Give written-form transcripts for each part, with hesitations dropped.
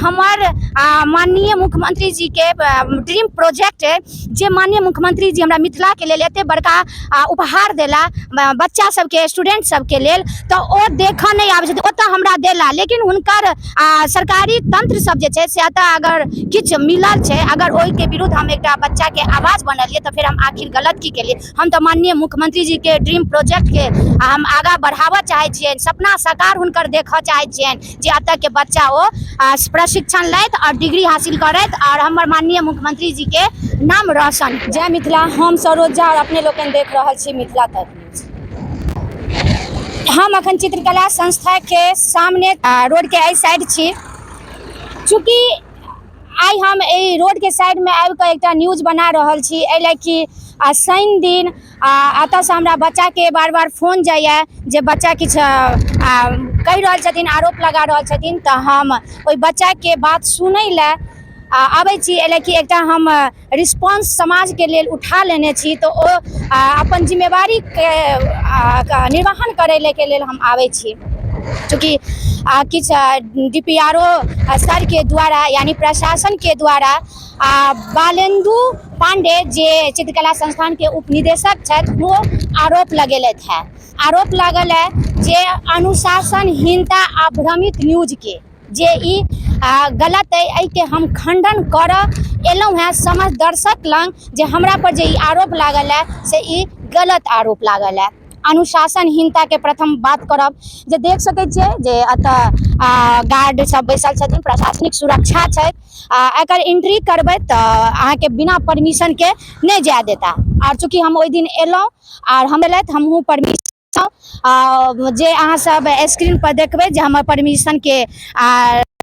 हमार माननीय मुख्यमंत्री जी के ड्रीम प्रोजेक्ट है जे माननीय मुख्यमंत्री जी हमरा मिथिला के लेल एते बड़का उपहार देला बच्चा सबके स्टूडेंट सबके लेल, तो ओ देखा नहीं आबे छै ओतऽ हमरा देला, लेकिन हुनकर सरकारी तंत्र सब जे छै से एतऽ अगर किछ मिलल छै, अगर ओहि के विरुद्ध हम एकटा बच्चा के आवाज बनलिए तो फिर हम आखिर गलत की केलिए। हम तो माननीय मुख्यमंत्री जी के ड्रीम प्रोजेक्ट के हम आगा बढ़ावा चाहे छियै, सपना साकार हुनकर देखा चाहे छियै जे एतऽ के बच्चा ओ प्रशिक्षण लैत और डिग्री हासिल करैत और हमर माननीय मुख्यमंत्री जी के नाम रोशन। जय मिथिला, हम सरोजा और अपने लोकन देख रहल छी मिथिला तक न्यूज। हम अखन चित्रकला संस्था के सामने रोड के एहि साइड छी, चूँकि आई हम ए रोड के साइड में आबि के एकटा न्यूज बना रहल छी, एहि कि शनि दिन एतऽ से हमरा बच्चा के बार बार फोन जाइए जे बच्चा किछ कहि रहल छथिन, आरोप लगा रहल छथिन, तो हम ओहि बच्चा के बात सुनै ले आबै छी। एहि कि एकटा हम रिस्पॉन्स समाज के लेल उठा लेने छी, तो ओ अपन जिम्मेवारी के निर्वहन करे के लेल हम आबै छी। चूँकि किछ DPRO सर के द्वारा यानी प्रशासन के द्वारा बालेंदु पांडे जे चित्रकला संस्थान के उपनिदेशक छथि वो आरोप लगेलथि है, आरोप लागल है जे अनुशासनहीनता आ भ्रमित न्यूज के जे ई गलत है, एहि के हम खंडन कर एलहुँ हैं समझ दर्शक लंग जे हमरा पर जे ई आरोप लागल है से ई गलत आरोप लागल है। अनुशासनहीनता के प्रथम बात करब जे देख सकै छियै जे एतऽ गार्ड सब बैसल छथिन, प्रशासनिक सुरक्षा छै, एकर एंट्री करबै तऽ अहाँके बिना परमिशन के नहीं जाय देता। और चूँकि हम ओहि दिन एलहुँ और हम एलथि हमहूँ परमिशन जे अहाँ सब स्क्रीन पर देखबै जे हमर परमिशन के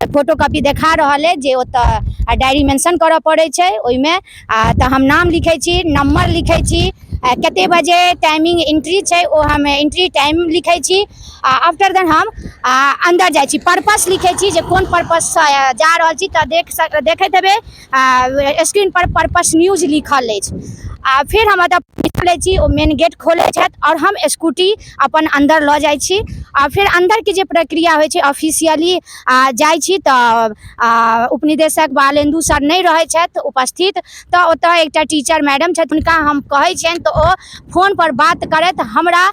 फोटोकॉपी देखा रहल है, जे ओतऽ डायरी मेंशन करऽ पड़ै छै, ओहिमे तऽ हम नाम लिखै छी, नंबर लिखै छी, कते बजे टाइमिंग एंट्री छै ओ हम एंट्री टाइम लिखै छी। आफ्टर देन हम अंदर जाइ छी, पर्पस लिखै छी जे कोन पर्पस जा रहल छी, तऽ देखैत हेबै स्क्रीन पर पर्पस न्यूज लिखल अछि। फिर हम एतऽ निकलै छी, ओ मेन गेट खोलै छथि और हम स्कूटी अपन अंदर लऽ जाइ छी। फिर अंदर के जे प्रक्रिया होइ छै ऑफिशियली जाइ छी तऽ उपनिदेशक बालेंदु सर नहीं रहै छथि उपस्थित, तऽ ओतऽ एकटा टीचर मैडम छथि, हुनका हम कहै छियनि तऽ ओ फोन पर बात करैत हमरा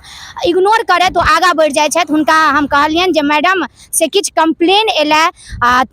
इग्नोर करैत ओ आगाँ बढ़ि जाइ छथि। हुनका हम कहलियनि जे मैडम से किछु कंप्लेन एलै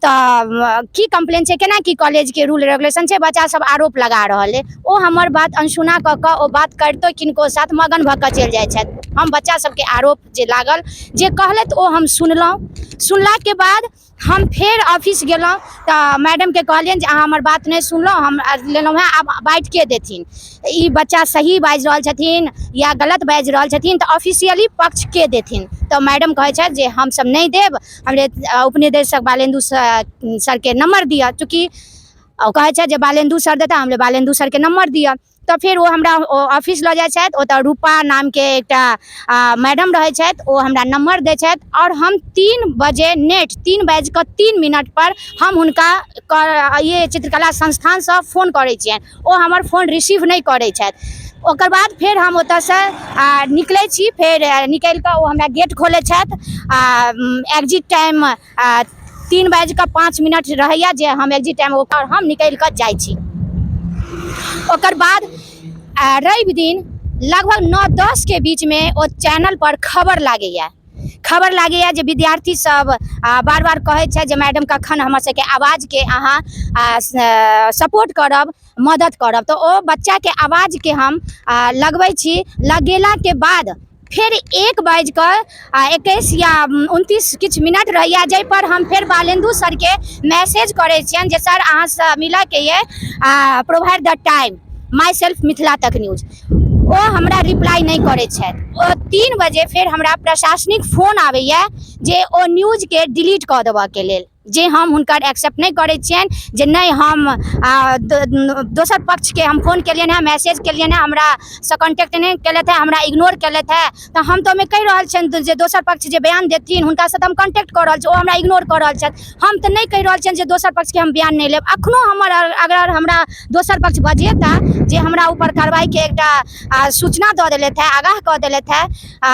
तऽ की कंप्लेन छै, केना की कॉलेज के रूल रेगुलेशन छै, बच्चा सब आरोप लगा रहल है। ओ हमर बात अनसुना कऽ कऽ ओ बात करितो किनको साथ मगन भऽ कऽ चलि जाइ छथि। हम बच्चा सबके आरोप जे लागल जे कहलथि ओ हम सुनलहुँ, सुनला के बाद हम फिर ऑफिस गेलहुँ तऽ मैडम के कहलियनि जे अहाँ हमर बात नहीं सुनलहुँ, हम लेलहुँ हैं, आब बाँटि के देथिन, ई बच्चा सही बाजि रहल छथिन या गलत बाजि रहल छथिन तऽ ऑफिशियली पक्ष के देथिन। तऽ मैडम कहै छथि जे हम सब नहीं देब, हमरे उपनिदेशक बालेंदु सर के नंबर दिअ, चूँकि कहै छथि जे बालेंदु सर देता, हमरे बालेंदु सर के नंबर दिअ। तो फिर वो हमरा ऑफिस लऽ जाइ छथि, ओतऽ रूपा नाम के एकटा मैडम रहै छथि, ओ हमरा नंबर दै छथि और हम 3 बजे नेट 3:03 पर हम हुनका ये चित्रकला संस्थान से फोन करै छियनि, ओ हमर फोन रिसीव नहीं करै छथि। ओकर बाद फिर हम ओतऽ से निकलै छी, फिर निकलि कऽ ओ हमरा गेट खोलै छथि। एग्जिट टाइम 3:05 रहैया जे हम एग्जिट टाइम ओकर हम निकलि कऽ जाइ छी। ओकर बाद रवि दिन लगभग 9-10 के बीच में ओ चैनल पर खबर लागैया जे विद्यार्थी सब बार बार कहै छै जे मैडम कखन हमर सबके आवाज के अहाँ सपोर्ट करब, मदद करब, तो ओ बच्चा के आवाज के हम लगबै छी। लगेला के बाद फिर 1:21 या 29 किछु मिनट रहैया, जाहि पर हम फिर बालेंदु सर के मैसेज करे छियनि जे सर अहाँ से मिला के ये provide the time my self Mithila तक न्यूज। ओ हमरा रिप्लाई नहीं करे छथि। ओ 3 बजे फिर हमरा प्रशासनिक फोन आबैया जे ओ न्यूज के डिलीट कऽ देबऽ के लेल, जे हम हुनकर एक्सेप्ट नहीं करे छियनि, जे नहीं हम दोसर पक्ष के हम फोन केलियनि हैं, मैसेज केलियनि हैं, हमरा से कॉन्टेक्ट नहीं केलथि है, हमरा इग्नोर केलथि है, तो हम तो कहि रहल छियनि जे दोसर पक्ष जे बयान देथिन हुनका से हम कॉन्टेक्ट कऽ रहल छी, ओ हमरा इग्नोर कऽ रहल छथि। हम तो नहीं कहि रहल छियनि जे दोसर पक्ष के हम बयान नहीं लेब। अखनो हमर अगर हमरा दोसर पक्ष बजेता जे हमरा ऊपर कार्रवाई के एकटा सूचना दऽ देलथि है, आगाह कऽ देलथि है,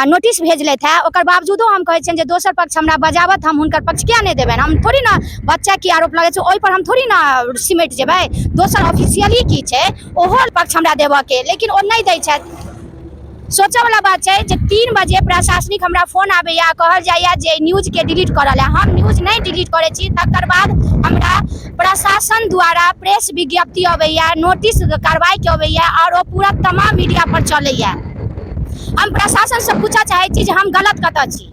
नोटिस भेजलथि है, ओकर बावजूदो हम कहै छियनि जे दोसर पक्ष हमरा बजावत, हम हुनकर पक्ष किया नहीं देबनि, हम थोड़ी ना बच्चा की आरोप लगे ओहि पर हम थोड़ी ना सिमट जेबै। दोसर ऑफिशियली की छै ओहो पक्ष हमरा देबऽ के, लेकिन ओ नहीं दै छथि। सोचऽ वाला बात है जे 3 बजे प्रशासनिक हमरा फोन आबैया, कहल जाइया जे न्यूज के डिलीट करल है। हम न्यूज नहीं डिलीट करे छी। तकर बाद हमरा प्रशासन द्वारा प्रेस विज्ञप्ति अबैया, नोटिस कार्रवाई के अबैया और वो पूरा तमाम मीडिया पर चलैया। हम प्रशासन से पूछा चाहे छी जे हम गलत कतऽ छी।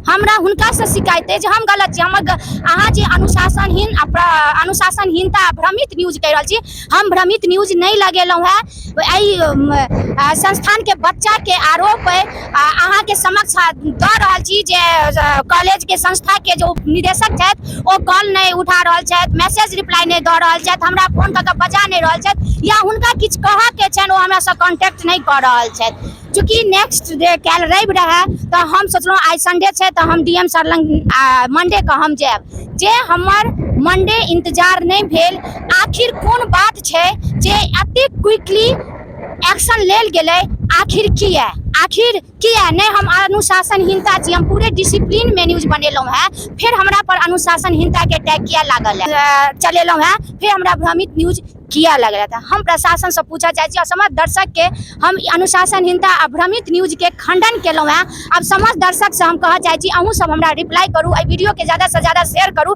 हमरा हुनका से शिकायत है जे हम गलत छी। अहाँ जे अनुशासनहीनता भ्रमित न्यूज कह रहल छी, हम भ्रमित न्यूज नहीं लगेलहुँ है। संस्थान के बच्चा के आरोप अहाँ के समक्ष दऽ रहल छी जे कॉलेज के संस्था के जो निदेशक छथि ओ कॉल नहीं उठा रहल छथि, मैसेज रिप्लाई नहीं दऽ रहल छथि, हमरा फोन कऽ के बजा नहीं रहल छथि, या हुनका किछु कहऽ के छनि ओ हमरा से कॉन्टेक्ट नहीं कऽ रहल छथि। चूँकि नेक्स्ट डे काल्हि रवि रहे तो हम सोचलहुँ आइ संडे छै तो हम डीएम सर लग मंडे के हम जायब। जे हमर मंडे इंतजार नहीं भेल। आखिर कोन बात छै जे एते क्विकली एक्शन लेल गेलै, आखिर किया नहीं? हम अनुशासनहीनता छी, हम पूरे डिसिप्लिन में न्यूज बनेलहुँ है, फिर हमरा पर अनुशासनहीनता के टैग किया लागल है, चलेलहुँ है, फिर हमरा भ्रमित न्यूज किया लग रहा था। हम प्रशासन से पूछा चाहे छी और समस्त दर्शक के हम अनुशासनहीनता और भ्रमित न्यूज के खंडन केलहुँ है। अब समस्त दर्शक से हम कह चाहे छी अहूँ सब हमरा रिप्लाई करू, वीडियो के ज़्यादा से ज़्यादा शेयर करू।